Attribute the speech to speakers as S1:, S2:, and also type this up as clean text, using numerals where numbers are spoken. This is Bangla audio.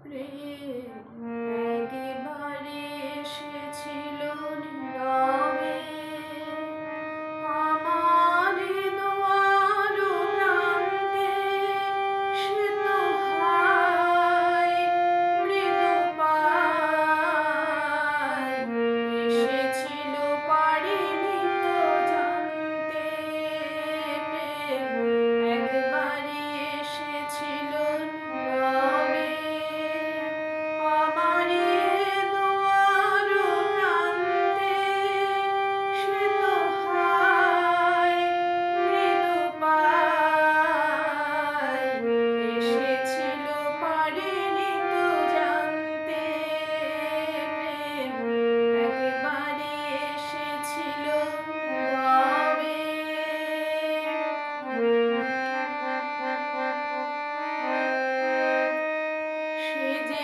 S1: প্রেম একেবারে এসেছিল নীরবে আমার দুয়ার প্রান্তে। সে তো হায় মৃদু পায় এসেছিল, পারিনি তো জানতে। প্রেম একবারে এসেছিল নীরবে আমারে দুয়ার প্রান্তে। সে তো হায় মৃদু পায় এসেছিল, পারিনি তো জানতে। প্রেম একবারে এসেছিল নীরবে। সে যে